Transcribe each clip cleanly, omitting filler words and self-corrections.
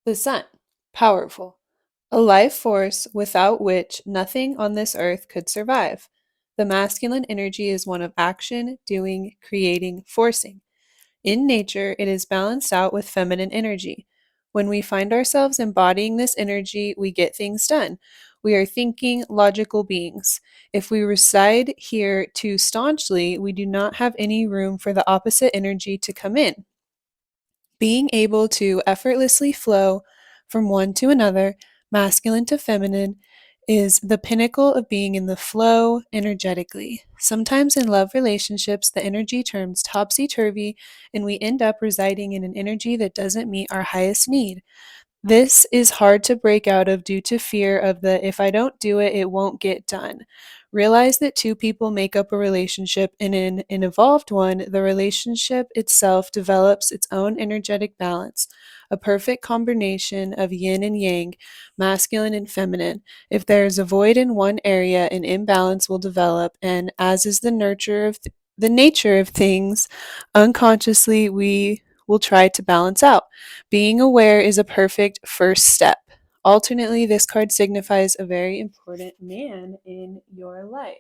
The sun, powerful, a life force without which nothing on this earth could survive. The masculine energy is one of action, doing, creating, forcing. In nature, it is balanced out with feminine energy. When we find ourselves embodying this energy, we get things done. We are thinking, logical beings. If we reside here too staunchly, we do not have any room for the opposite energy to come in. Being able to effortlessly flow from one to another, masculine to feminine, is the pinnacle of being in the flow energetically. Sometimes in love relationships, the energy turns topsy turvy and we end up residing in an energy that doesn't meet our highest need. This is hard to break out of due to fear of the if I don't do it, it won't get done. Realize that two people make up a relationship, and in an evolved one, the relationship itself develops its own energetic balance, a perfect combination of yin and yang, masculine and feminine. If there is a void in one area, an imbalance will develop, and as is the nature of things, unconsciously we will try to balance out. Being aware is a perfect first step. Alternately, this card signifies a very important man in your life.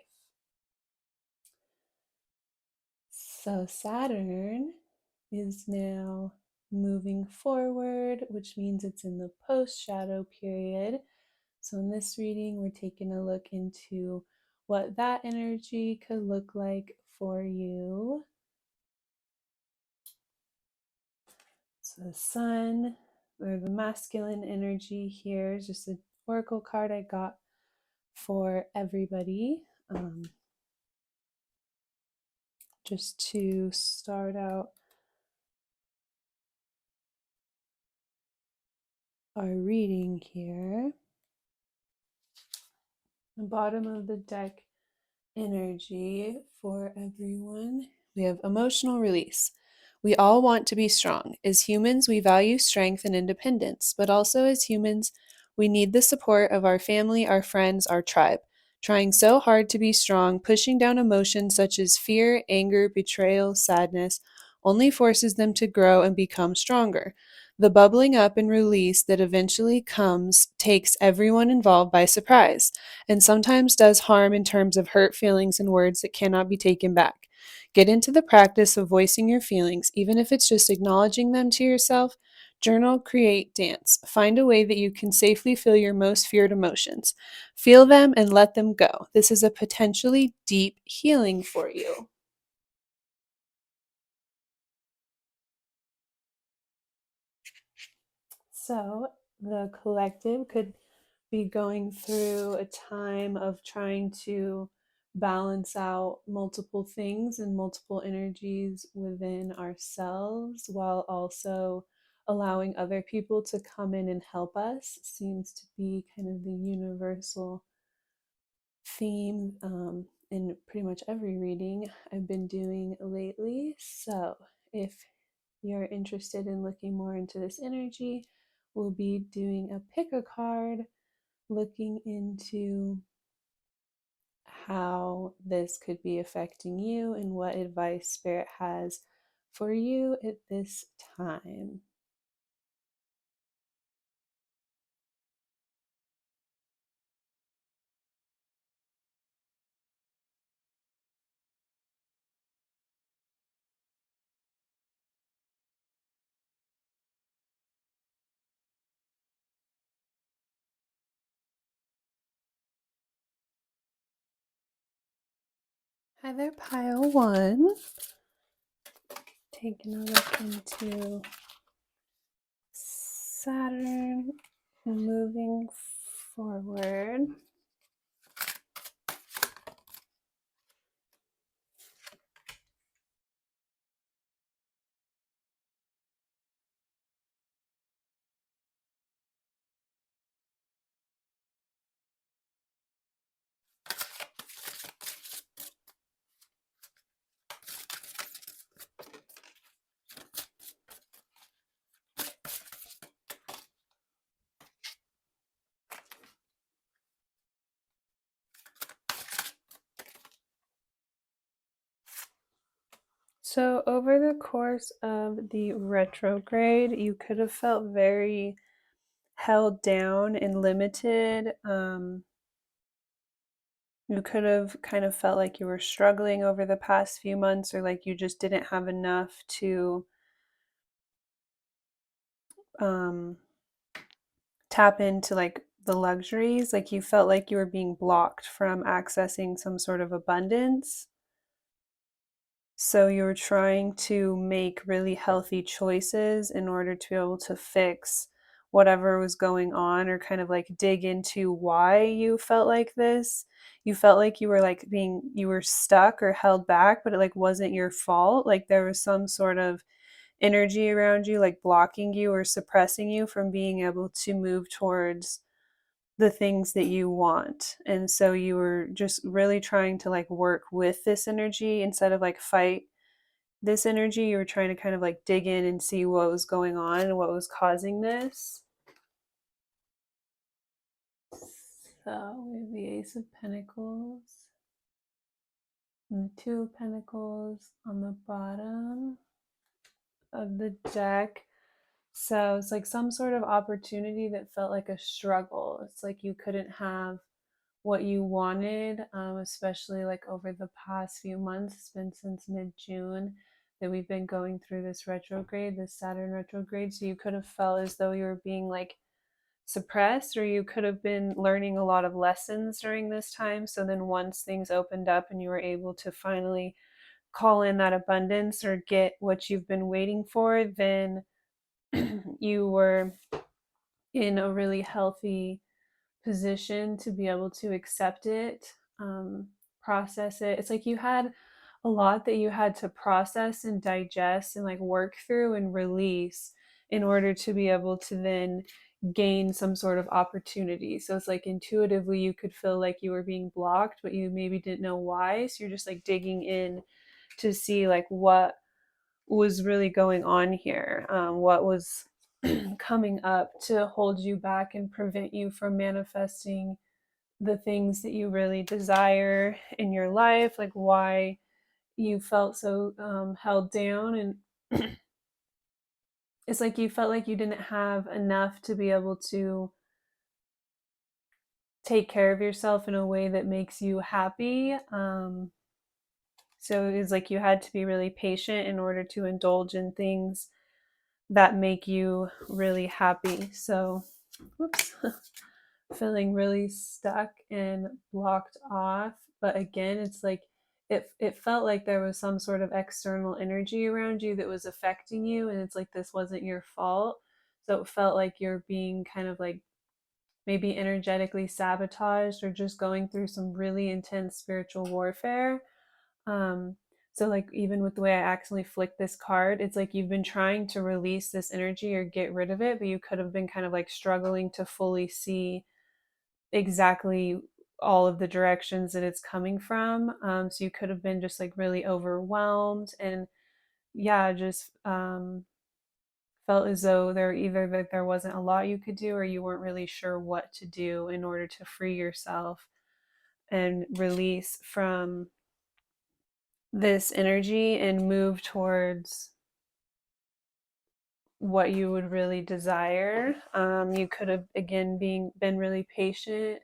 So Saturn is now moving forward, which means it's in the post-shadow period. So in this reading, we're taking a look into what that energy could look like for you. So the sun, or the masculine energy here, is just an oracle card I got for everybody. Just to start out our reading here. The bottom of the deck energy for everyone. We have emotional release. We all want to be strong. As humans, we value strength and independence, but also as humans, we need the support of our family, our friends, our tribe. Trying so hard to be strong, pushing down emotions such as fear, anger, betrayal, sadness, only forces them to grow and become stronger. The bubbling up and release that eventually comes takes everyone involved by surprise, and sometimes does harm in terms of hurt feelings and words that cannot be taken back. Get into the practice of voicing your feelings, even if it's just acknowledging them to yourself. Journal, create, dance. Find a way that you can safely feel your most feared emotions. Feel them and let them go. This is a potentially deep healing for you. So, the collective could be going through a time of trying to balance out multiple things and multiple energies within ourselves while also allowing other people to come in and help us. Seems to be kind of the universal theme in pretty much every reading I've been doing lately. So, if you're interested in looking more into this energy, we'll be doing a pick a card looking into how this could be affecting you and what advice Spirit has for you at this time. Hi there, pile one. Taking a look into Saturn moving forward. So, over the course of the retrograde, you could have felt very held down and limited. You could have kind of felt like you were struggling over the past few months, or like you just didn't have enough to um, tap into like the luxuries. Like you felt like you were being blocked from accessing some sort of abundance. So you were trying to make really healthy choices in order to be able to fix whatever was going on, or kind of like dig into why you felt like this. You felt like you were like you were stuck or held back, but it like wasn't your fault. Like there was some sort of energy around you, like blocking you or suppressing you from being able to move towards the things that you want. And so you were just really trying to like work with this energy instead of like fight this energy. You were trying to kind of like dig in and see what was going on and what was causing this. So we have the Ace of Pentacles and the Two of Pentacles on the bottom of the deck. So it's like some sort of opportunity that felt like a struggle. It's like you couldn't have what you wanted, especially like over the past few months. It's been since mid-June that we've been going through this retrograde, this Saturn retrograde. So you could have felt as though you were being like suppressed, or you could have been learning a lot of lessons during this time. So then once things opened up and you were able to finally call in that abundance or get what you've been waiting for, then you were in a really healthy position to be able to accept it, process it. It's like you had a lot that you had to process and digest and like work through and release in order to be able to then gain some sort of opportunity. So it's like intuitively you could feel like you were being blocked, but you maybe didn't know why. So you're just like digging in to see like what was really going on here, what was coming up to hold you back and prevent you from manifesting the things that you really desire in your life, like why you felt so held down. And it's like you felt like you didn't have enough to be able to take care of yourself in a way that makes you happy. So it was like you had to be really patient in order to indulge in things that make you really happy. So, whoops, feeling really stuck and blocked off. But again, it's like it felt like there was some sort of external energy around you that was affecting you, and it's like this wasn't your fault. So it felt like you're being kind of like maybe energetically sabotaged, or just going through some really intense spiritual warfare. um so like even with the way I accidentally flicked this card, it's like you've been trying to release this energy or get rid of it, but you could have been kind of like struggling to fully see exactly all of the directions that it's coming from. So you could have been just like really overwhelmed, and yeah, just felt as though there either that there wasn't a lot you could do, or you weren't really sure what to do in order to free yourself and release from this energy and move towards what you would really desire. You could have again been really patient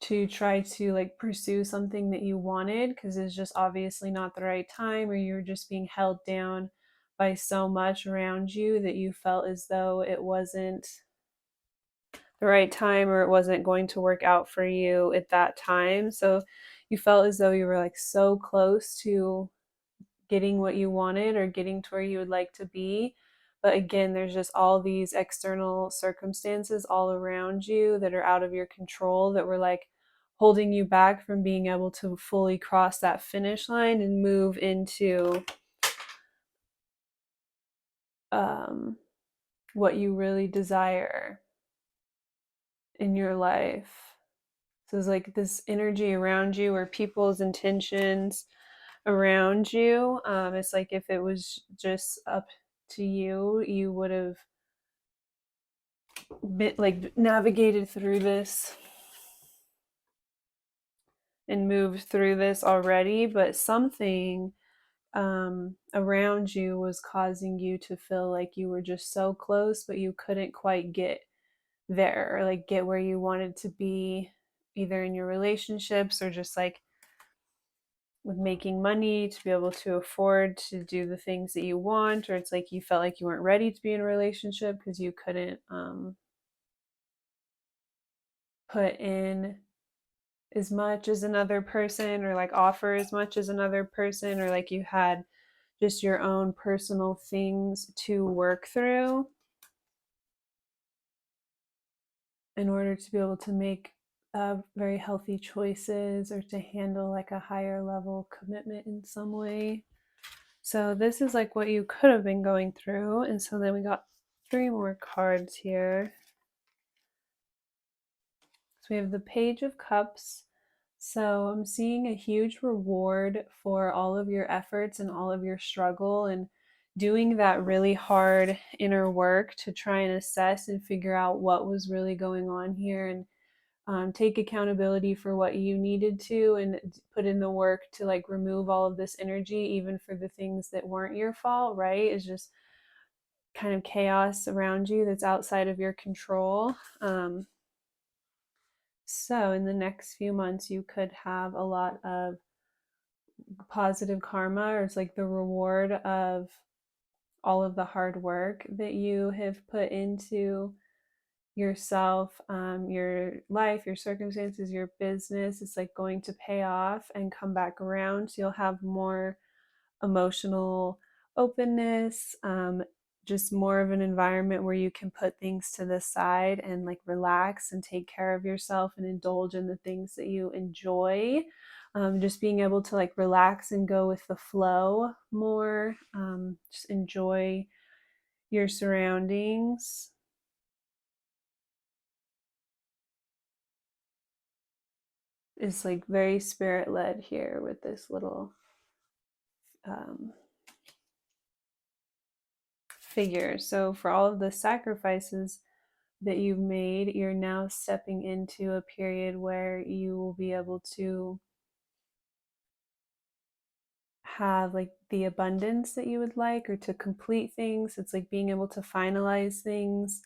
to try to like pursue something that you wanted, because it's just obviously not the right time, or you're just being held down by so much around you that you felt as though it wasn't the right time, or it wasn't going to work out for you at that time. So you felt as though you were like so close to getting what you wanted or getting to where you would like to be. But again, there's just all these external circumstances all around you that are out of your control that were like holding you back from being able to fully cross that finish line and move into um, what you really desire in your life. So it's like this energy around you, or people's intentions around you. It's like if it was just up to you, you would have been like navigated through this and moved through this already. But something around you was causing you to feel like you were just so close, but you couldn't quite get there, or like get where you wanted to be, either in your relationships or just like with making money to be able to afford to do the things that you want, or it's like you felt like you weren't ready to be in a relationship because you couldn't put in as much as another person, or like offer as much as another person, or like you had just your own personal things to work through in order to be able to make very healthy choices or to handle like a higher level commitment in some way. So this is like what you could have been going through. And so then we got 3 more cards here. So we have the Page of Cups. So I'm seeing a huge reward for all of your efforts and all of your struggle and doing that really hard inner work to try and assess and figure out what was really going on here, and take accountability for what you needed to, and put in the work to like remove all of this energy, even for the things that weren't your fault, right? It's just kind of chaos around you that's outside of your control. So in the next few months, you could have a lot of positive karma, or it's like the reward of all of the hard work that you have put into yourself, your life, your circumstances, your business. It's like going to pay off and come back around. So you'll have more emotional openness, just more of an environment where you can put things to the side and like relax and take care of yourself and indulge in the things that you enjoy. Just being able to like relax and go with the flow more, just enjoy your surroundings. Is like very spirit led here with this little um, figure. So for all of the sacrifices that you've made, you're now stepping into a period where you will be able to have like the abundance that you would like, or to complete things. It's like being able to finalize things,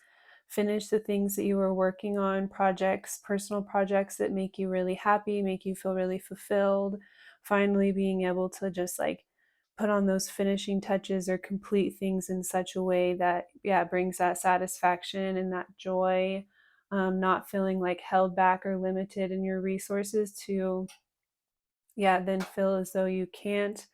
finish the things that you were working on, projects, personal projects that make you really happy, make you feel really fulfilled. Finally being able to just like put on those finishing touches or complete things in such a way that, yeah, brings that satisfaction and that joy. Not feeling like held back or limited in your resources to, yeah, then feel as though you can't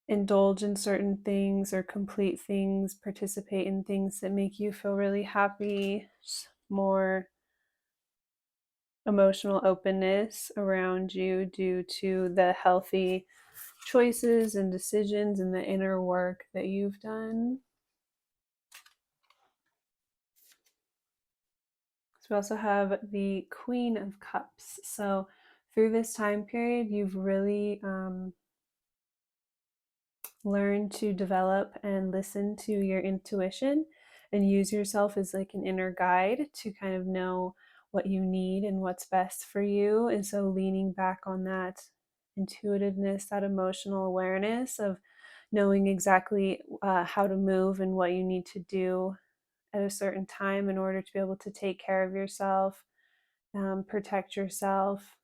indulge in certain things or complete things, participate in things that make you feel really happy. More emotional openness around you due to the healthy choices and decisions and the inner work that you've done. So we also have the Queen of Cups. So through this time period, you've really learn to develop and listen to your intuition and use yourself as like an inner guide to kind of know what you need and what's best for you. And so leaning back on that intuitiveness, that emotional awareness of knowing exactly how to move and what you need to do at a certain time in order to be able to take care of yourself, protect yourself,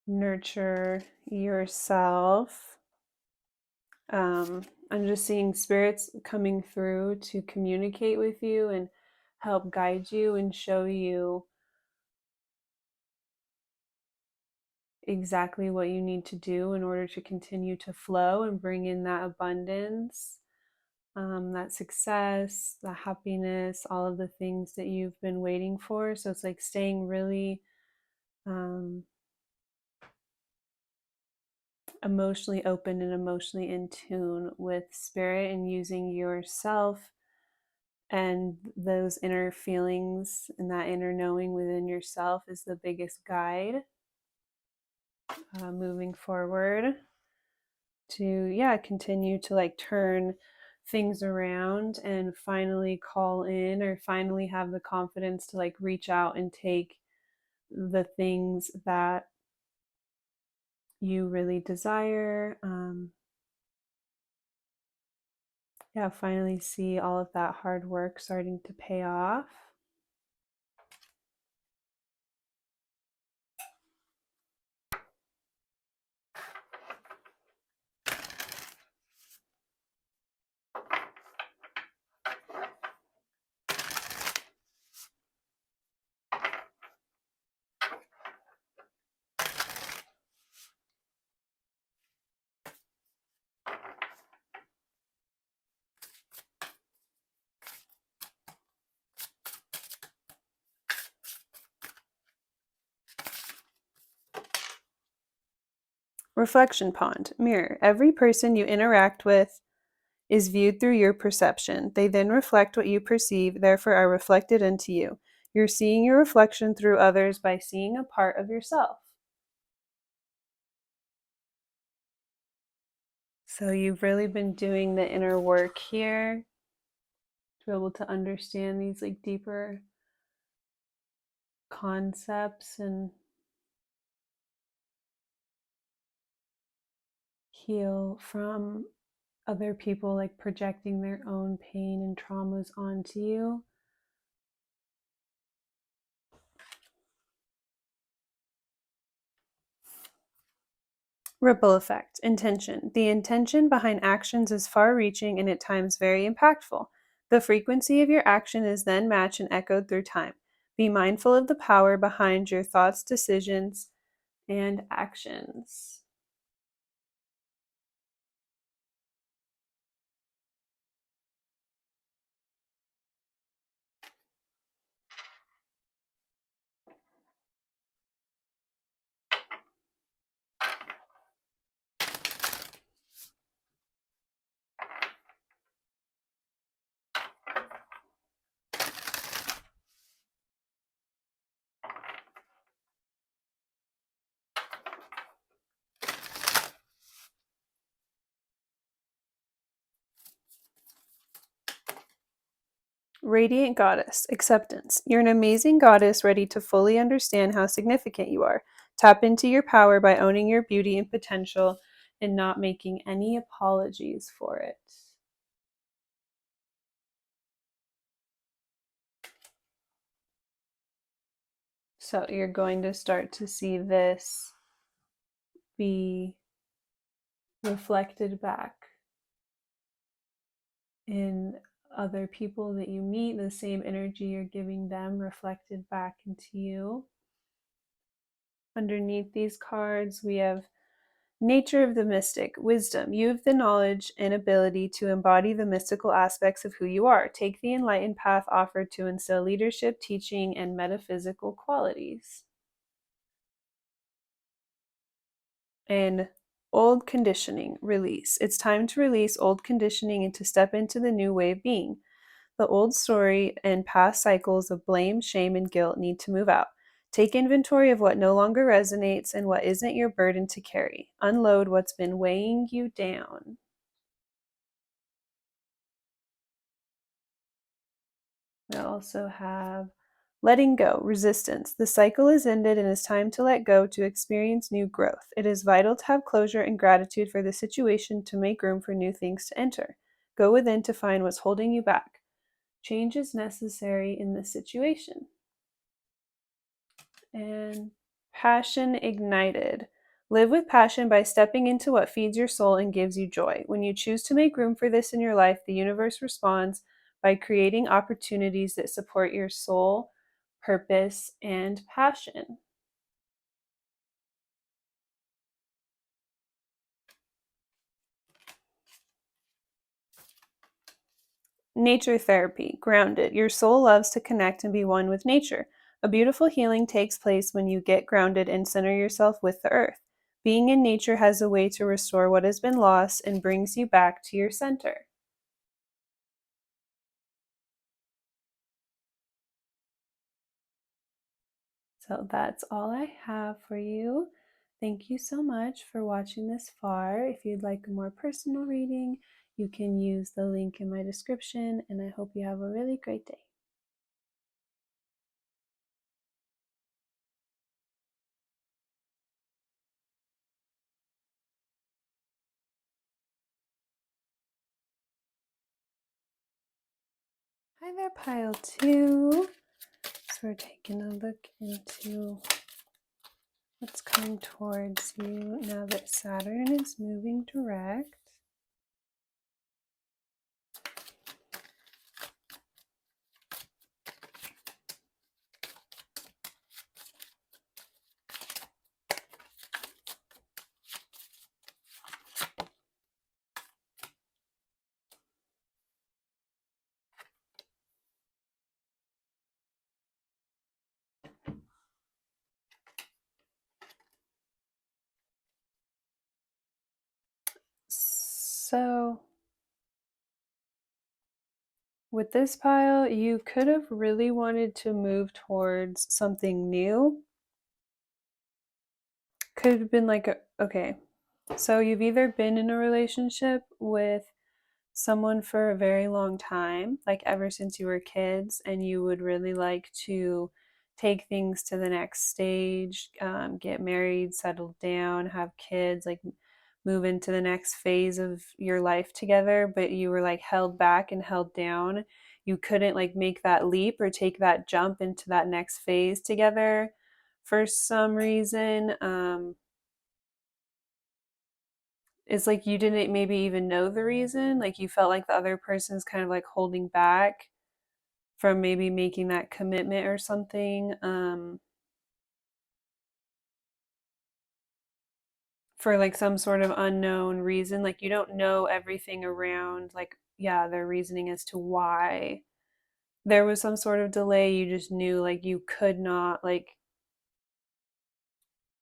nurture yourself. I'm just seeing spirits coming through to communicate with you and help guide you and show you exactly what you need to do in order to continue to flow and bring in that abundance, that success, the happiness, all of the things that you've been waiting for. So it's like staying really emotionally open and emotionally in tune with spirit, and using yourself and those inner feelings and that inner knowing within yourself is the biggest guide moving forward to, yeah, continue to like turn things around and finally call in, or finally have the confidence to like reach out and take the things that you really desire, Yeah, finally see all of that hard work starting to pay off. Reflection pond, mirror. Every person you interact with is viewed through your perception. They then reflect what you perceive, therefore are reflected into you. You're seeing your reflection through others by seeing a part of yourself. So you've really been doing the inner work here to be able to understand these like deeper concepts and heal from other people like projecting their own pain and traumas onto you. Ripple effect, intention. The intention behind actions is far reaching and at times very impactful. The frequency of your action is then matched and echoed through time. Be mindful of the power behind your thoughts, decisions, and actions. Radiant Goddess, acceptance. You're an amazing goddess ready to fully understand how significant you are. Tap into your power by owning your beauty and potential and not making any apologies for it. So you're going to start to see this be reflected back in other people that you meet, the same energy you're giving them reflected back into you. Underneath these cards, we have nature of the mystic, wisdom. You have the knowledge and ability to embody the mystical aspects of who you are. Take the enlightened path offered to instill leadership, teaching, and metaphysical qualities. And old conditioning, release. It's time to release old conditioning and to step into the new way of being. The old story and past cycles of blame, shame, and guilt need to move out. Take inventory of what no longer resonates and what isn't your burden to carry. Unload what's been weighing you down. We also have letting go, resistance. The cycle is ended and it's time to let go to experience new growth. It is vital to have closure and gratitude for the situation to make room for new things to enter. Go within to find what's holding you back. Change is necessary in this situation. And passion ignited. Live with passion by stepping into what feeds your soul and gives you joy. When you choose to make room for this in your life, the universe responds by creating opportunities that support your soul, purpose, and passion. Nature therapy, grounded. Your soul loves to connect and be one with nature. A beautiful healing takes place when you get grounded and center yourself with the earth. Being in nature has a way to restore what has been lost and brings you back to your center. So that's all I have for you. Thank you so much for watching this far. If you'd like a more personal reading, you can use the link in my description, and I hope you have a really great day. Hi there, pile 2. So we're taking a look into what's coming towards you now that Saturn is moving direct. So with this pile, you could have really wanted to move towards something new. Could have been like, okay, so you've either been in a relationship with someone for a very long time, like ever since you were kids, and you would really like to take things to the next stage, get married, settle down, have kids, like move into the next phase of your life together, but you were like held back and held down. You couldn't like make that leap or take that jump into that next phase together for some reason. It's like you didn't maybe even know the reason. Like you felt like the other person's kind of like holding back from maybe making that commitment or something, for like some sort of unknown reason. Like you don't know everything around, like, yeah, their reasoning as to why there was some sort of delay. You just knew like you could not like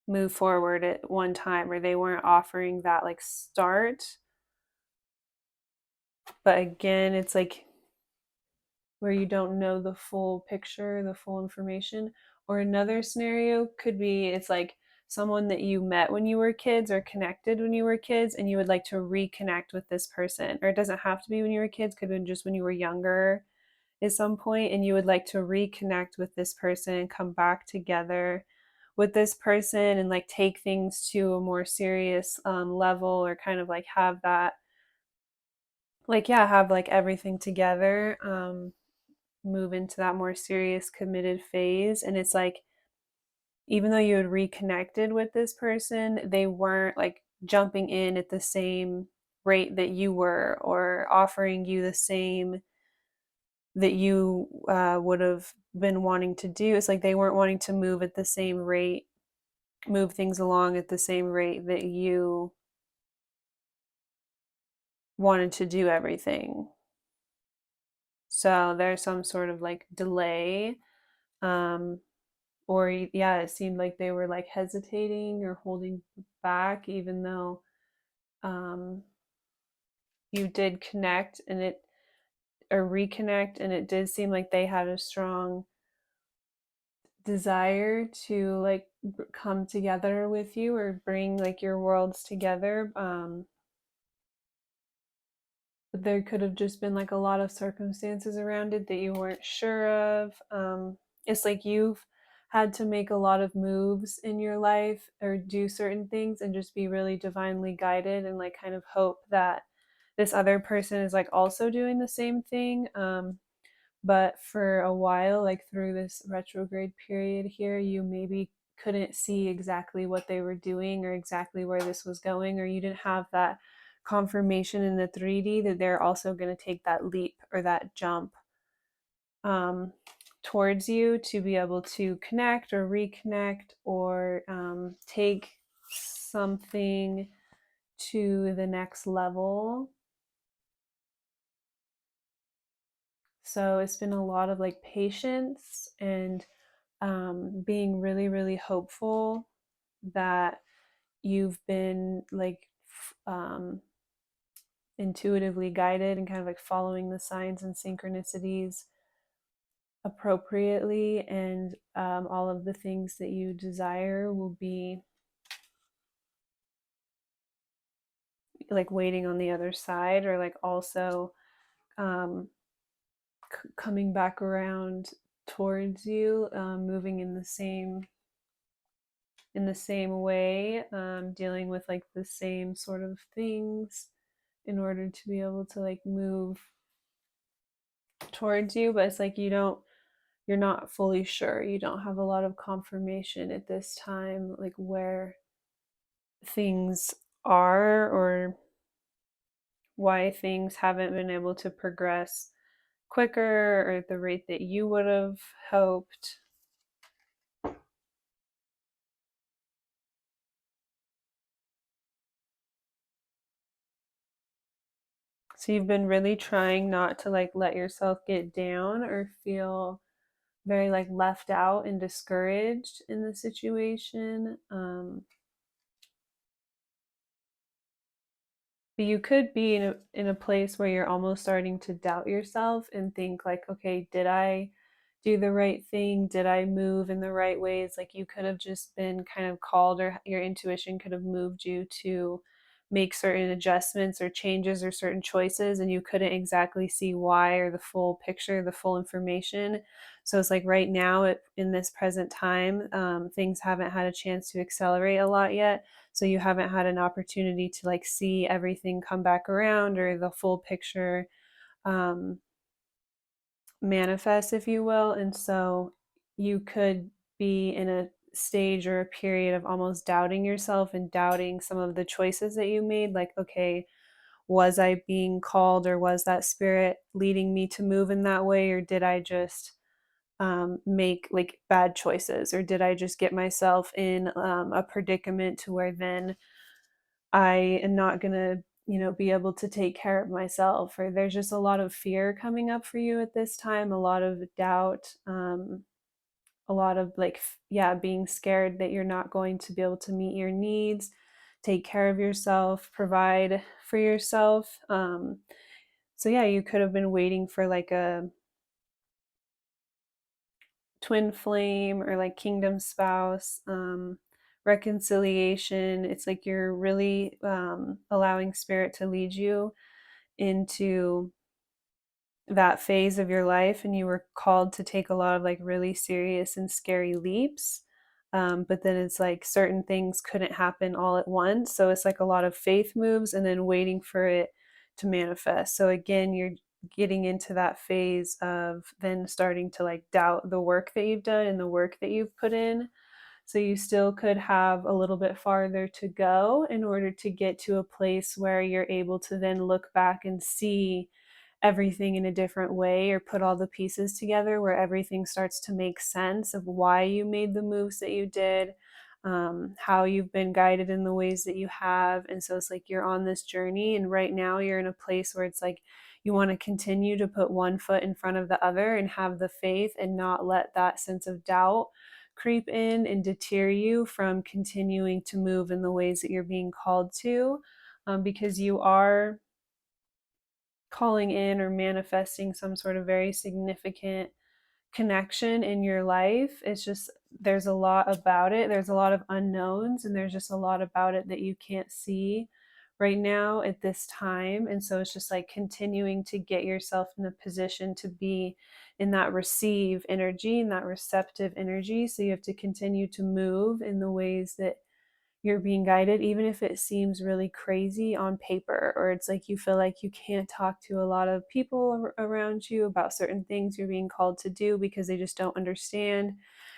move forward at one time, or they weren't offering that like start. But again, it's like where you don't know the full picture, the full information. Or another scenario could be it's like someone that you met when you were kids or connected when you were kids, and you would like to reconnect with this person. Or it doesn't have to be when you were kids, could have been just when you were younger at some point, and you would like to reconnect with this person and come back together with this person and like take things to a more serious level, or kind of like have that, like, yeah, have like everything together, move into that more serious committed phase. And it's like even though you had reconnected with this person, they weren't like jumping in at the same rate that you were, or offering you the same that you would have been wanting to do. It's like they weren't wanting to move at the same rate, move things along at the same rate that you wanted to do everything. So there's some sort of like delay. um, or yeah, it seemed like they were like hesitating or holding back, even though um, you did connect and it, or reconnect, and it did seem like they had a strong desire to like come together with you or bring like your worlds together. But there could have just been like a lot of circumstances around it that you weren't sure of. It's like you've had to make a lot of moves in your life or do certain things and just be really divinely guided, and like kind of hope that this other person is like also doing the same thing. But for a while, like through this retrograde period here, you maybe couldn't see exactly what they were doing or exactly where this was going, or you didn't have that confirmation in the 3D that they're also going to take that leap or that jump um, towards you to be able to connect or reconnect, or take something to the next level. So it's been a lot of like patience and being really, really hopeful that you've been like intuitively guided and kind of like following the signs and synchronicities appropriately, and all of the things that you desire will be like waiting on the other side, or like also um, coming back around towards you, moving in the same way, dealing with like the same sort of things in order to be able to like move towards you, but it's like you're not fully sure. You don't have a lot of confirmation at this time, like where things are or why things haven't been able to progress quicker or at the rate that you would have hoped. So you've been really trying not to like let yourself get down or feel very like left out and discouraged in the situation. But you could be in a place where you're almost starting to doubt yourself and think like, okay, did I do the right thing? Did I move in the right ways? Like you could have just been kind of called, or your intuition could have moved you to make certain adjustments or changes or certain choices, and you couldn't exactly see why or the full picture, the full information. So it's like right now, in this present time, things haven't had a chance to accelerate a lot yet, so you haven't had an opportunity to like see everything come back around or the full picture um, manifest, if you will. And so you could be in a stage or a period of almost doubting yourself and doubting some of the choices that you made, like, okay, was I being called, or was that spirit leading me to move in that way, or did I just make like bad choices, or did I just get myself in a predicament to where then I am not going to, be able to take care of myself? Or there's just a lot of fear coming up for you at this time, a lot of doubt, a lot of like, yeah, being scared that you're not going to be able to meet your needs, take care of yourself, provide for yourself. So yeah, you could have been waiting for like a twin flame or like kingdom spouse, reconciliation. It's like you're really allowing spirit to lead you into that phase of your life, and you were called to take a lot of like really serious and scary leaps. But then it's like certain things couldn't happen all at once, so it's like a lot of faith moves and then waiting for it to manifest. So again, you're getting into that phase of then starting to like doubt the work that you've done and the work that you've put in. So you still could have a little bit farther to go in order to get to a place where you're able to then look back and see everything in a different way, or put all the pieces together where everything starts to make sense of why you made the moves that you did, how you've been guided in the ways that you have. And so it's like you're on this journey, and right now you're in a place where it's like you want to continue to put one foot in front of the other and have the faith and not let that sense of doubt creep in and deter you from continuing to move in the ways that you're being called to, because you are calling in or manifesting some sort of very significant connection in your life. It's just there's a lot about it. There's a lot of unknowns, and there's just a lot about it that you can't see right now at this time. And so it's just like continuing to get yourself in a position to be in that receive energy, in that receptive energy. So you have to continue to move in the ways that you're being guided, even if it seems really crazy on paper, or it's like you feel like you can't talk to a lot of people around you about certain things you're being called to do because they just don't understand.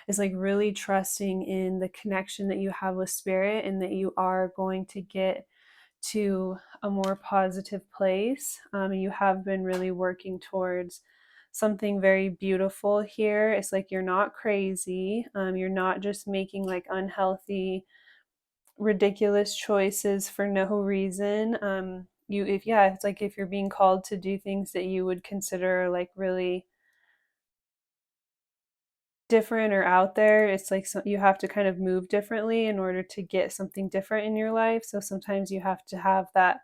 It's like really trusting in the connection that you have with spirit, and that you are going to get to a more positive place. You have been really working towards something very beautiful here. It's like you're not crazy. You're not just making like unhealthy, ridiculous choices for no reason. You if yeah, it's like if you're being called to do things that you would consider like really different or out there, it's like you have to kind of move differently in order to get something different in your life. So sometimes you have to have that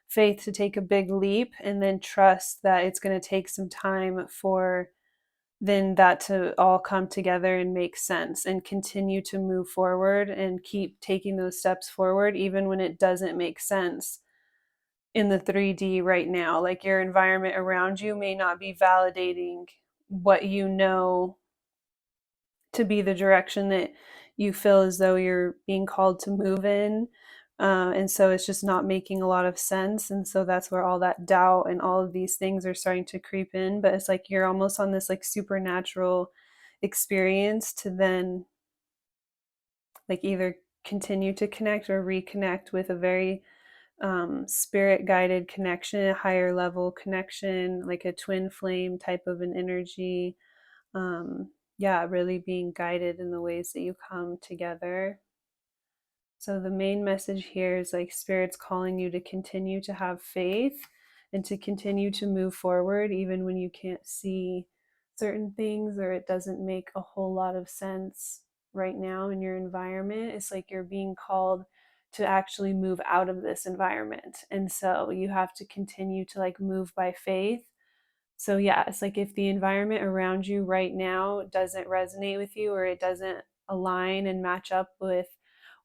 faith to take a big leap, and then trust that it's going to take some time for then that to all come together and make sense, and continue to move forward and keep taking those steps forward even when it doesn't make sense in the 3D right now. Like your environment around you may not be validating what you know to be the direction that you feel as though you're being called to move in And so it's just not making a lot of sense. And so that's where all that doubt and all of these things are starting to creep in. But it's like you're almost on this like supernatural experience to then like either continue to connect or reconnect with a very spirit guided connection, a higher level connection, like a twin flame type of an energy. Yeah, really being guided in the ways that you come together. So the main message here is like Spirit's calling you to continue to have faith and to continue to move forward even when you can't see certain things or it doesn't make a whole lot of sense right now in your environment. It's like you're being called to actually move out of this environment. And so you have to continue to like move by faith. So yeah, it's like if the environment around you right now doesn't resonate with you or it doesn't align and match up with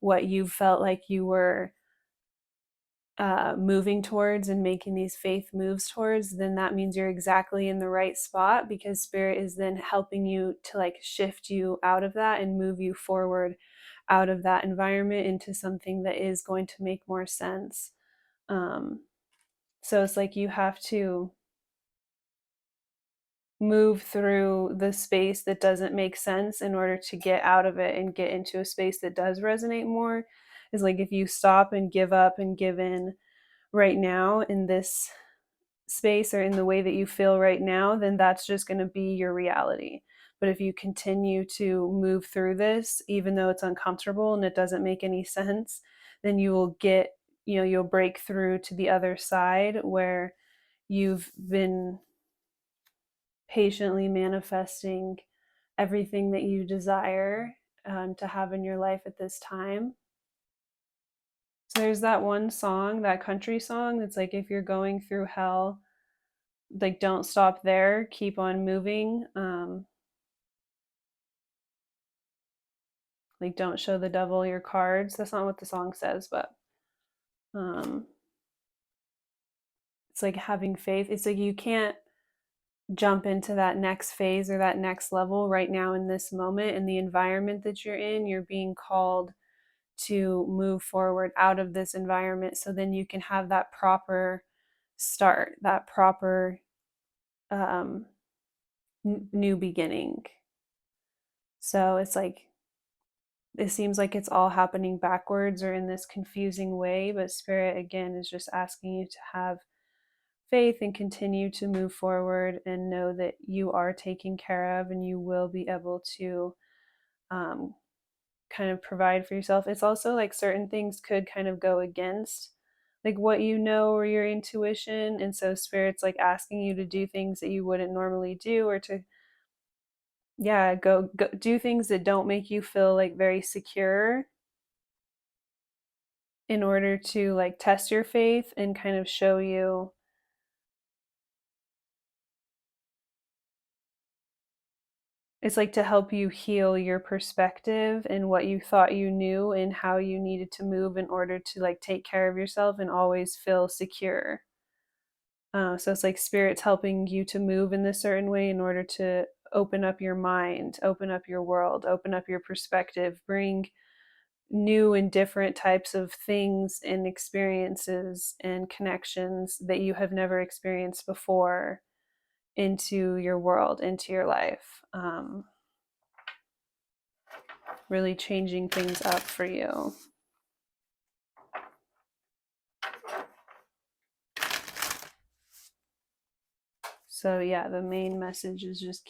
what you felt like you were moving towards and making these faith moves towards, then that means you're exactly in the right spot because Spirit is then helping you to like shift you out of that and move you forward out of that environment into something that is going to make more sense. So it's like you have to move through the space that doesn't make sense in order to get out of it and get into a space that does resonate more. Is like if you stop and give up and give in right now in this space or in the way that you feel right now, then that's just going to be your reality. But if you continue to move through this, even though it's uncomfortable and it doesn't make any sense, then you will get, you'll break through to the other side where you've been patiently manifesting everything that you desire to have in your life at this time. So there's that one song, that country song that's like, if you're going through hell, like don't stop there, keep on moving. Like don't show the devil your cards. That's not what the song says, but um, it's like having faith. It's like you can't jump into that next phase or that next level right now in this moment in the environment that you're in. You're being called to move forward out of this environment so then you can have that proper start, that proper um, new beginning. So it's like it seems like it's all happening backwards or in this confusing way, but Spirit again is just asking you to have faith and continue to move forward and know that you are taken care of and you will be able to um, kind of provide for yourself. It's also like certain things could kind of go against like what you know or your intuition, and so Spirit's like asking you to do things that you wouldn't normally do or to go do things that don't make you feel like very secure in order to like test your faith and kind of show you. It's like to help you heal your perspective and what you thought you knew and how you needed to move in order to like take care of yourself and always feel secure. So it's like Spirit's helping you to move in this certain way in order to open up your mind, open up your world, open up your perspective, bring new and different types of things and experiences and connections that you have never experienced before into your world, into your life. Really changing things up for you. So yeah, the main message is just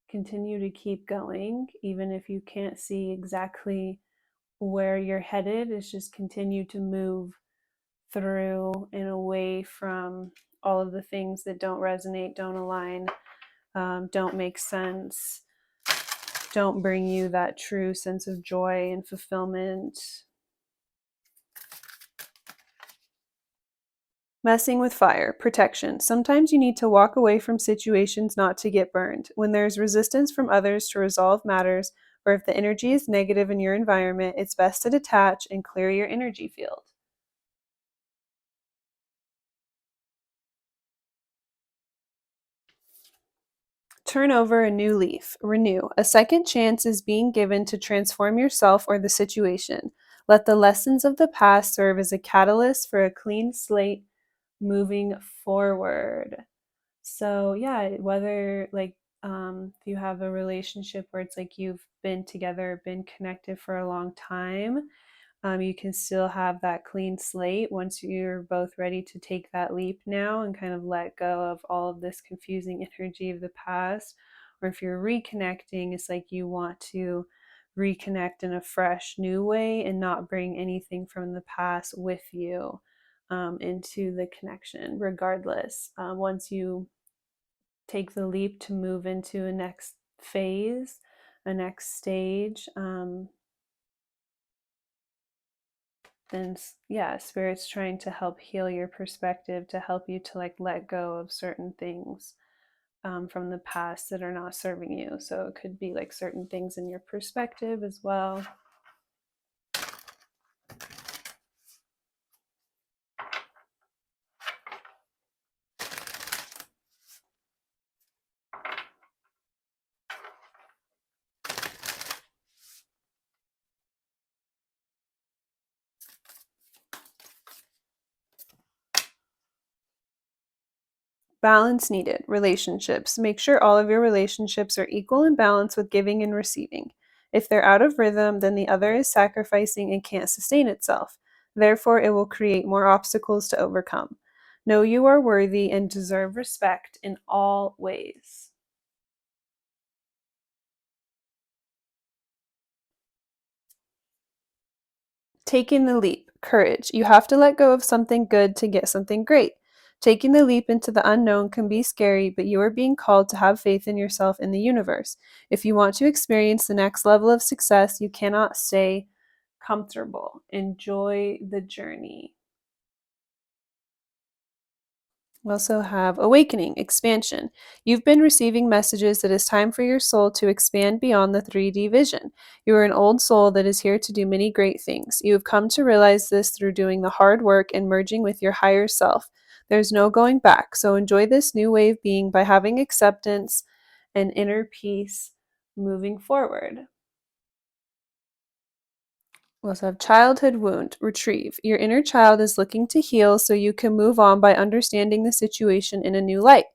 continue to keep going, even if you can't see exactly where you're headed. Is just continue to move through and away from all of the things that don't resonate, don't align, don't make sense, don't bring you that true sense of joy and fulfillment. Messing with fire, protection. Sometimes you need to walk away from situations not to get burned. When there's resistance from others to resolve matters, or if the energy is negative in your environment, it's best to detach and clear your energy field. Turn over a new leaf. Renew. A second chance is being given to transform yourself or the situation. Let the lessons of the past serve as a catalyst for a clean slate moving forward. So yeah, whether like if you have a relationship where it's like you've been together, been connected for a long time, you can still have that clean slate once you're both ready to take that leap now and kind of let go of all of this confusing energy of the past. Or if you're reconnecting, it's like you want to reconnect in a fresh new way and not bring anything from the past with you into the connection, regardless. Once you take the leap to move into a next phase, a next stage, then yeah, spirit's trying to help heal your perspective, to help you to like let go of certain things from the past that are not serving you. So it could be like certain things in your perspective as well. Balance needed. Relationships. Make sure all of your relationships are equal in balance with giving and receiving. If they're out of rhythm, then the other is sacrificing and can't sustain itself. Therefore, it will create more obstacles to overcome. Know you are worthy and deserve respect in all ways. Taking the leap. Courage. You have to let go of something good to get something great. Taking the leap into the unknown can be scary, but you are being called to have faith in yourself and the universe. If you want to experience the next level of success, you cannot stay comfortable. Enjoy the journey. We also have awakening, expansion. You've been receiving messages that it's time for your soul to expand beyond the 3D vision. You are an old soul that is here to do many great things. You have come to realize this through doing the hard work and merging with your higher self. There's no going back, so enjoy this new way of being by having acceptance and inner peace moving forward. We also have childhood wound, retrieve. Your inner child is looking to heal so you can move on by understanding the situation in a new light.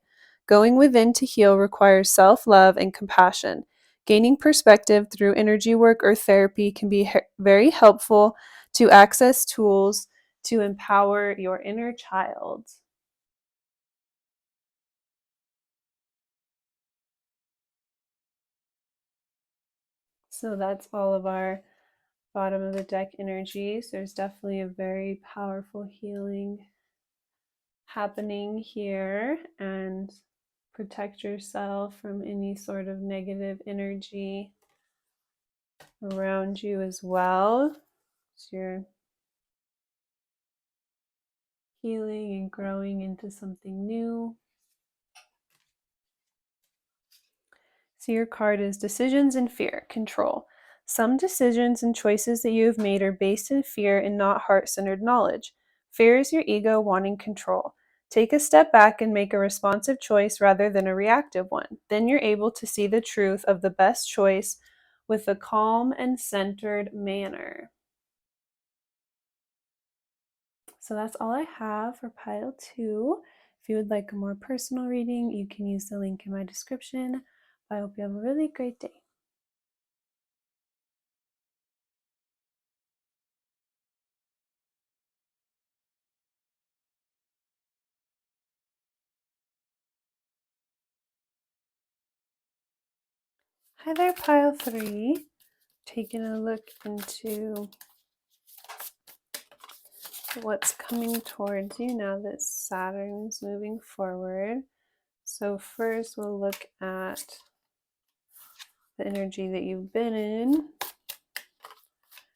Going within to heal requires self love and compassion. Gaining perspective through energy work or therapy can be very helpful to access tools to empower your inner child. So that's all of our bottom of the deck energies. There's definitely a very powerful healing happening here, and protect yourself from any sort of negative energy around you as well. So you're healing and growing into something new. So your card is decisions and fear, control. Some decisions and choices that you have made are based in fear and not heart-centered knowledge. Fear is your ego wanting control. Take a step back and make a responsive choice rather than a reactive one. Then you're able to see the truth of the best choice with a calm and centered manner. So that's all I have for pile 2. If you would like a more personal reading, you can use the link in my description. I hope you have a really great day. Hi there, pile 3. Taking a look into what's coming towards you now that Saturn is moving forward. So first we'll look at the energy that you've been in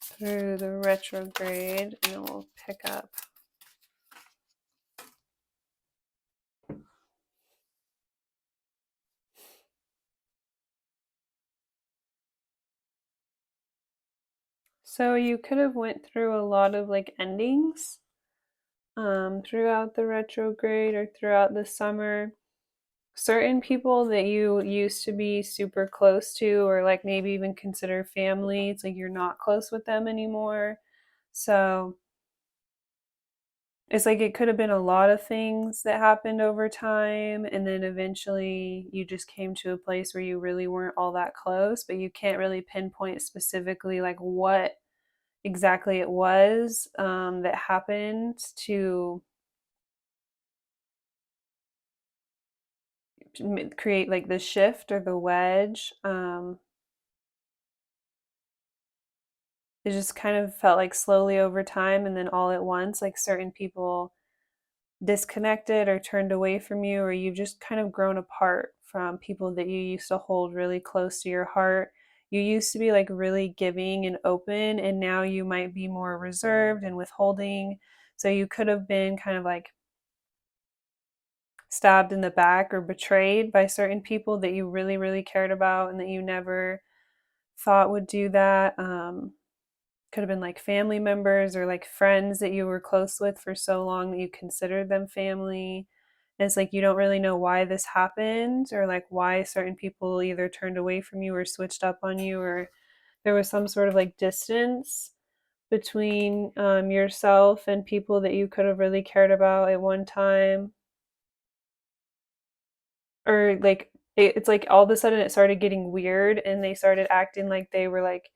through the retrograde, and then we'll pick up so you could have went through a lot of like endings throughout the retrograde or throughout the summer. Certain people that you used to be super close to, or like maybe even consider family, it's like you're not close with them anymore. So it's like it could have been a lot of things that happened over time, and then eventually you just came to a place where you really weren't all that close, but you can't really pinpoint specifically like what exactly it was that happened to create like the shift or the wedge. It just kind of felt like slowly over time, and then all at once, like certain people disconnected or turned away from you, or you've just kind of grown apart from people that you used to hold really close to your heart. You used to be like really giving and open, and now you might be more reserved and withholding. So you could have been kind of like stabbed in the back or betrayed by certain people that you really, really cared about and that you never thought would do that. Could have been like family members or like friends that you were close with for so long that you considered them family. And it's like you don't really know why this happened or like why certain people either turned away from you or switched up on you, or there was some sort of like distance between yourself and people that you could have really cared about at one time. Or like it's like all of a sudden it started getting weird and they started acting like they were like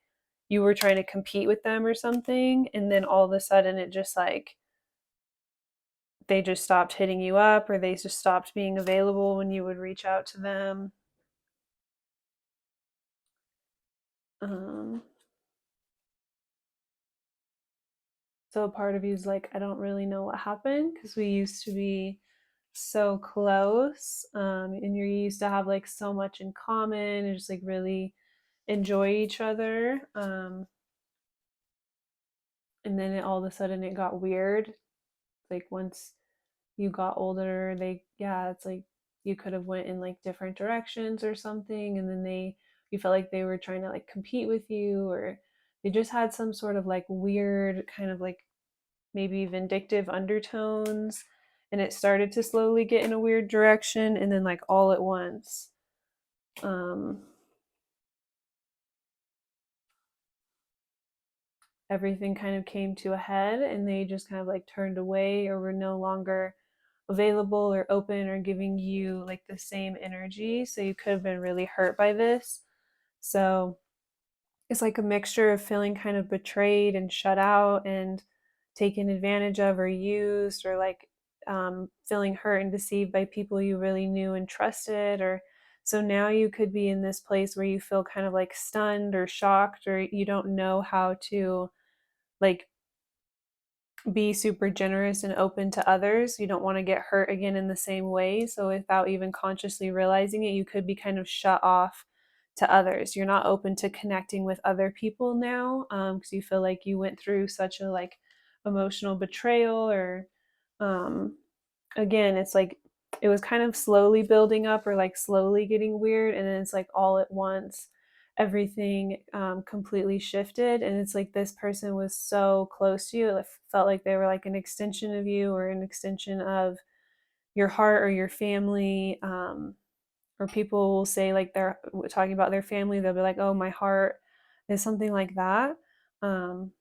you were trying to compete with them or something, and then all of a sudden it just like they just stopped hitting you up or they just stopped being available when you would reach out to them. um so a part of you is like, I don't really know what happened because we used to be so close, and you used to have like so much in common and just like really enjoy each other, and then all of a sudden it got weird. Like once you got older, they, yeah, it's like you could have went in like different directions or something, and then they, you felt like they were trying to like compete with you, or they just had some sort of like weird kind of like maybe vindictive undertones, and it started to slowly get in a weird direction, and then like all at once um everything kind of came to a head, and they just kind of like turned away or were no longer available or open or giving you like the same energy. So you could have been really hurt by this. So it's like a mixture of feeling kind of betrayed and shut out and taken advantage of or used, or like feeling hurt and deceived by people you really knew and trusted. Or so now you could be in this place where you feel kind of like stunned or shocked, or you don't know how to like be super generous and open to others. You don't want to get hurt again in the same way. So without even consciously realizing it, you could be kind of shut off to others. You're not open to connecting with other people now, because you feel like you went through such a like emotional betrayal, or um, again, it's like it was kind of slowly building up or like slowly getting weird, and then it's like all at once everything completely shifted, and it's like this person was so close to you, it felt like they were like an extension of you or an extension of your heart or your family. Or people will say like they're talking about their family, they'll be like, oh, my heart is something like that. um,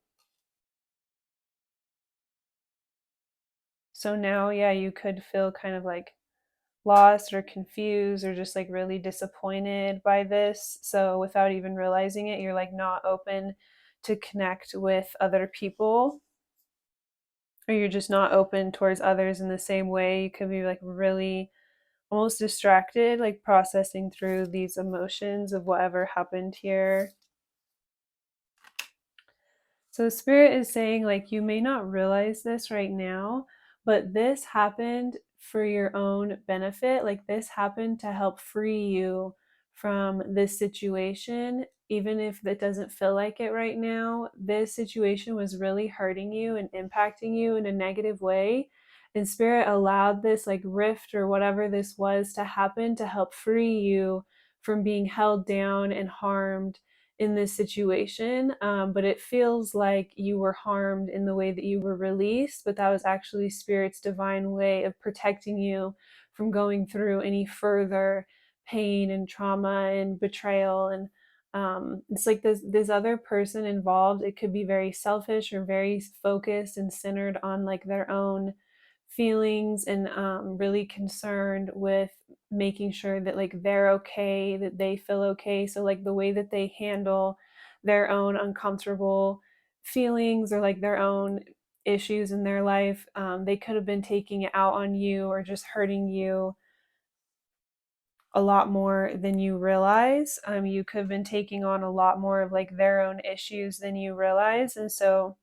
so now, yeah, you could feel kind of like lost or confused or just like really disappointed by this. So without even realizing it, you're like not open to connect with other people, or you're just not open towards others in the same way. You could be like really almost distracted, like processing through these emotions of whatever happened here. So Spirit is saying like you may not realize this right now, but this happened for your own benefit. Like this happened to help free you from this situation. Even if that doesn't feel like it right now, this situation was really hurting you and impacting you in a negative way. And Spirit allowed this like rift or whatever this was to happen to help free you from being held down and harmed in this situation. But it feels like you were harmed in the way that you were released, but that was actually Spirit's divine way of protecting you from going through any further pain and trauma and betrayal. And It's like this other person involved, it could be very selfish or very focused and centered on like their own feelings, and really concerned with making sure that like they're okay, that they feel okay. So like the way that they handle their own uncomfortable feelings or like their own issues in their life, they could have been taking it out on you or just hurting you a lot more than you realize. You could have been taking on a lot more of like their own issues than you realize. And so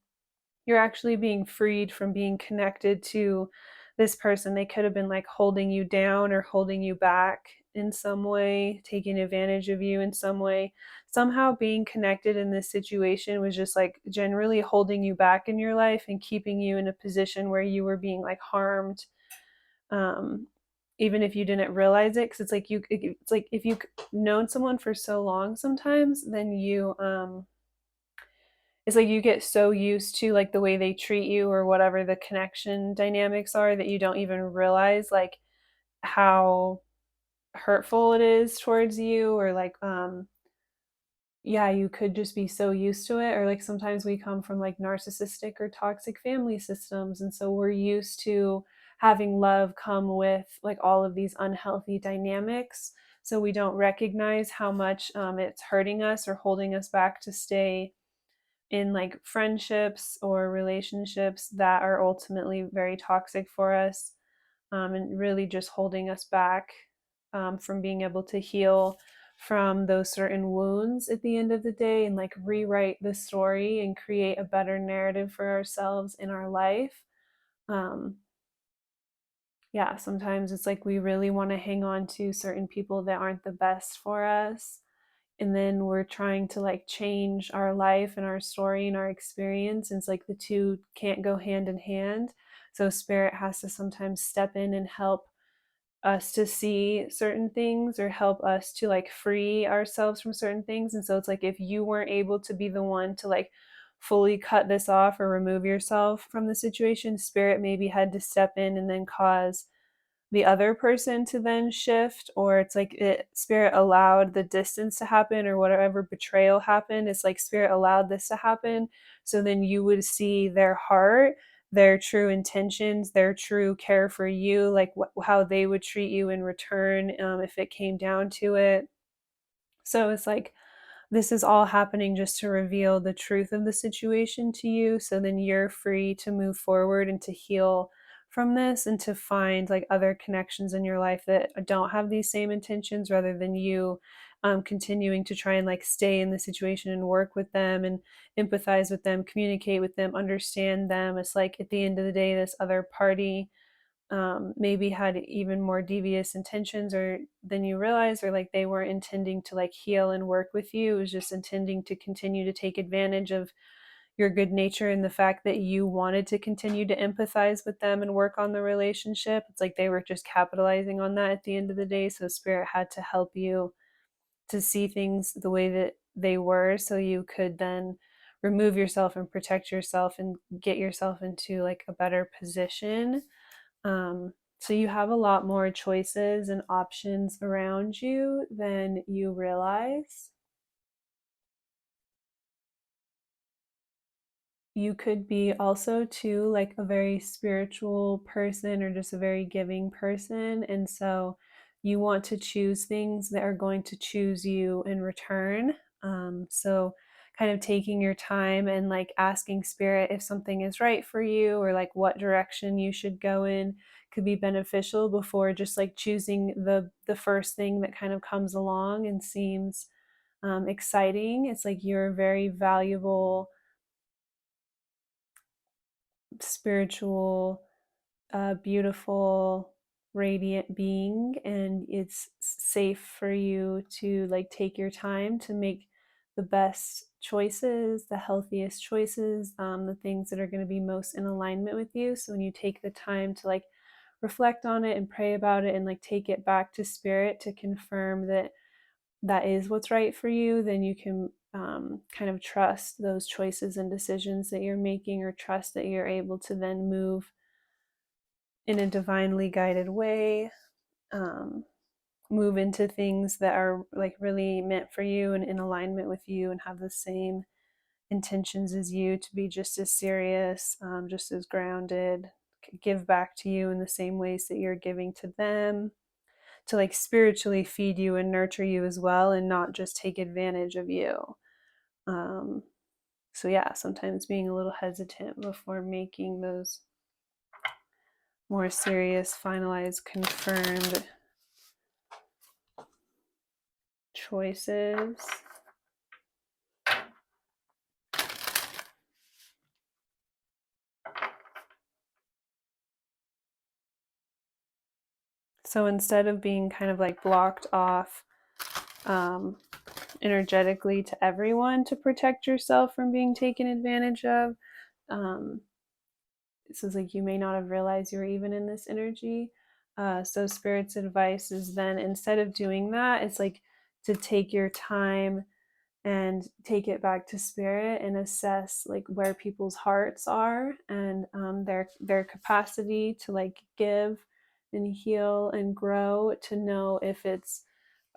you're actually being freed from being connected to this person. They could have been like holding you down or holding you back in some way, taking advantage of you in some way. Somehow being connected in this situation was just like generally holding you back in your life and keeping you in a position where you were being like harmed, um, even if you didn't realize it. Because it's like if you've known someone for so long, sometimes then you it's like you get so used to like the way they treat you or whatever the connection dynamics are that you don't even realize like how hurtful it is towards you, or like yeah, you could just be so used to it. Or like sometimes we come from like narcissistic or toxic family systems, and so we're used to having love come with like all of these unhealthy dynamics, so we don't recognize how much it's hurting us or holding us back to stay in like friendships or relationships that are ultimately very toxic for us, and really just holding us back from being able to heal from those certain wounds at the end of the day, and like rewrite the story and create a better narrative for ourselves in our life. Um, yeah, sometimes it's like we really want to hang on to certain people that aren't the best for us, and then we're trying to like change our life and our story and our experience, and it's like the two can't go hand in hand. So spirit has to sometimes step in and help us to see certain things, or help us to like free ourselves from certain things. And so it's like if you weren't able to be the one to like fully cut this off or remove yourself from the situation, spirit maybe had to step in and then cause the other person to then shift. Or it's like spirit allowed the distance to happen, or whatever betrayal happened, it's like spirit allowed this to happen, so then you would see their heart, their true intentions, their true care for you, like how they would treat you in return, if it came down to it. So it's like this is all happening just to reveal the truth of the situation to you, so then you're free to move forward and to heal from this, and to find like other connections in your life that don't have these same intentions, rather than you continuing to try and like stay in the situation and work with them and empathize with them, communicate with them, understand them. It's like at the end of the day, this other party maybe had even more devious intentions or than you realize, or like they weren't intending to like heal and work with you. It was just intending to continue to take advantage of your good nature and the fact that you wanted to continue to empathize with them and work on the relationship. It's like they were just capitalizing on that at the end of the day. So spirit had to help you to see things the way that they were, so you could then remove yourself and protect yourself and get yourself into like a better position. So you have a lot more choices and options around you than you realize. You could be also too like a very spiritual person or just a very giving person, and so you want to choose things that are going to choose you in return. So kind of taking your time and like asking spirit if something is right for you, or like what direction you should go in, could be beneficial before just like choosing the first thing that kind of comes along and seems exciting. It's like you're very valuable, spiritual, beautiful, radiant being, and it's safe for you to like take your time to make the best choices, the healthiest choices, the things that are going to be most in alignment with you. So when you take the time to like reflect on it and pray about it and like take it back to spirit to confirm that that is what's right for you, then you can kind of trust those choices and decisions that you're making, or trust that you're able to then move in a divinely guided way. Um, move into things that are like really meant for you and in alignment with you and have the same intentions as you, to be just as serious, just as grounded, give back to you in the same ways that you're giving to them, to like spiritually feed you and nurture you as well, and not just take advantage of you. So yeah, sometimes being a little hesitant before making those more serious, finalized, confirmed choices. So instead of being kind of like blocked off energetically to everyone to protect yourself from being taken advantage of, so it's like you may not have realized you were even in this energy. So Spirit's advice is then, instead of doing that, it's like to take your time and take it back to Spirit and assess like where people's hearts are, and their capacity to like give and heal and grow, to know if it's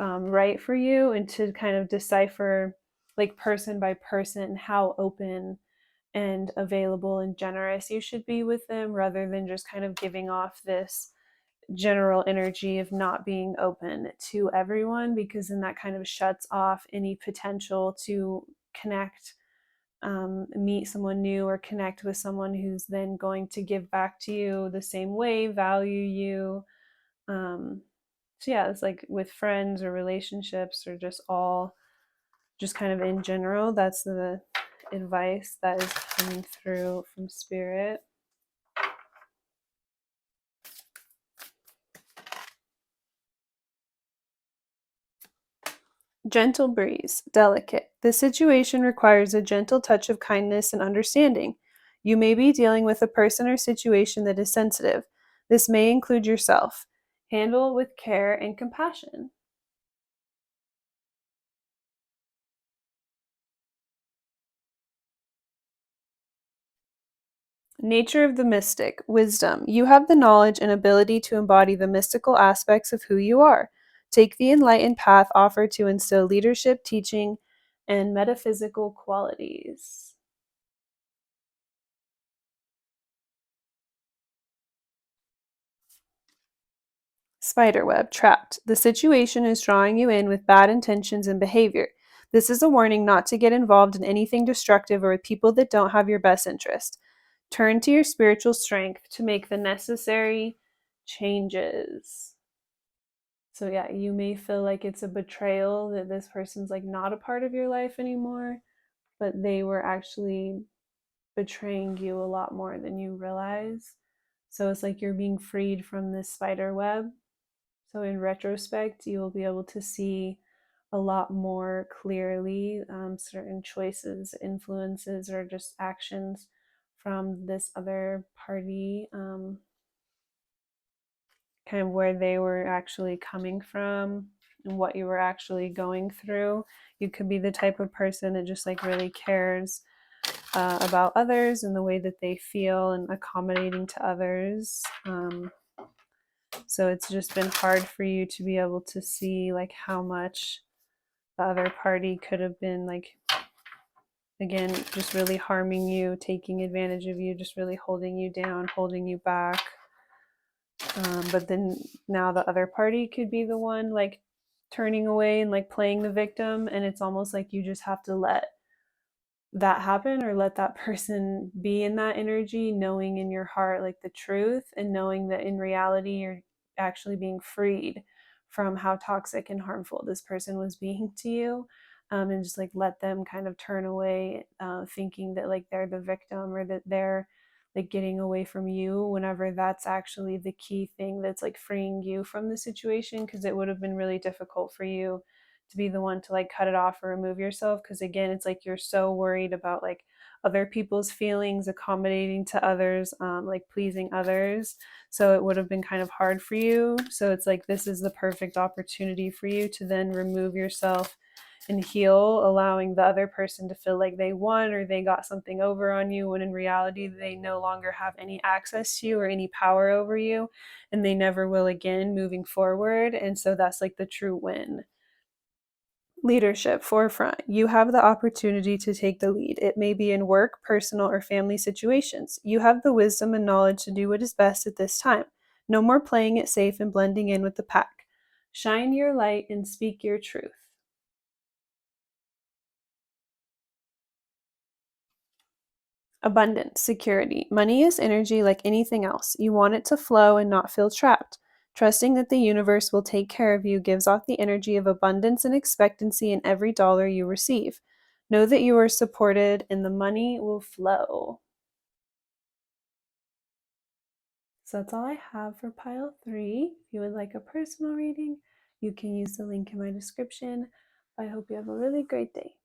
right for you, and to kind of decipher like person by person how open and available and generous you should be with them, rather than just kind of giving off this general energy of not being open to everyone, because then that kind of shuts off any potential to connect, meet someone new, or connect with someone who's then going to give back to you the same way, value you. So yeah, it's like with friends or relationships, or just kind of in general, that's the advice that is coming through from Spirit. Gentle breeze, delicate. The situation requires a gentle touch of kindness and understanding. You may be dealing with a person or situation that is sensitive. This may include yourself. Handle with care and compassion. Nature of the mystic, wisdom. You have the knowledge and ability to embody the mystical aspects of who you are. Take the enlightened path offered to instill leadership, teaching, and metaphysical qualities. Spiderweb, trapped. The situation is drawing you in with bad intentions and behavior. This is a warning not to get involved in anything destructive or with people that don't have your best interest. Turn to your spiritual strength to make the necessary changes. So yeah, you may feel like it's a betrayal that this person's like not a part of your life anymore, but they were actually betraying you a lot more than you realize. So it's like you're being freed from this spider web. So in retrospect, you will be able to see a lot more clearly certain choices, influences, or just actions from this other party, kind of where they were actually coming from and what you were actually going through. You could be the type of person that just like really cares about others and the way that they feel, and accommodating to others. So it's just been hard for you to be able to see like how much the other party could have been like, again, just really harming you, taking advantage of you, just really holding you down, holding you back. But then now the other party could be the one like turning away and like playing the victim, and it's almost like you just have to let that happen, or let that person be in that energy, knowing in your heart like the truth, and knowing that in reality you're actually being freed from how toxic and harmful this person was being to you. And just like let them kind of turn away, thinking that like they're the victim, or that they're like getting away from you, whenever that's actually the key thing that's like freeing you from the situation, because it would have been really difficult for you to be the one to like cut it off or remove yourself, because again, it's like you're so worried about like other people's feelings, accommodating to others, like pleasing others. So it would have been kind of hard for you. So it's like this is the perfect opportunity for you to then remove yourself and heal, allowing the other person to feel like they won or they got something over on you, when in reality they no longer have any access to you or any power over you, and they never will again moving forward. And so that's like the true win. Leadership, forefront. You have the opportunity to take the lead. It may be in work, personal, or family situations. You have the wisdom and knowledge to do what is best at this time. No more playing it safe and blending in with the pack. Shine your light and speak your truth. Abundance, security. Money is energy like anything else. You want it to flow and not feel trapped. Trusting that the universe will take care of you gives off the energy of abundance and expectancy in every dollar you receive. Know that you are supported and the money will flow. So that's all I have for pile 3. If you would like a personal reading, you can use the link in my description. I hope you have a really great day.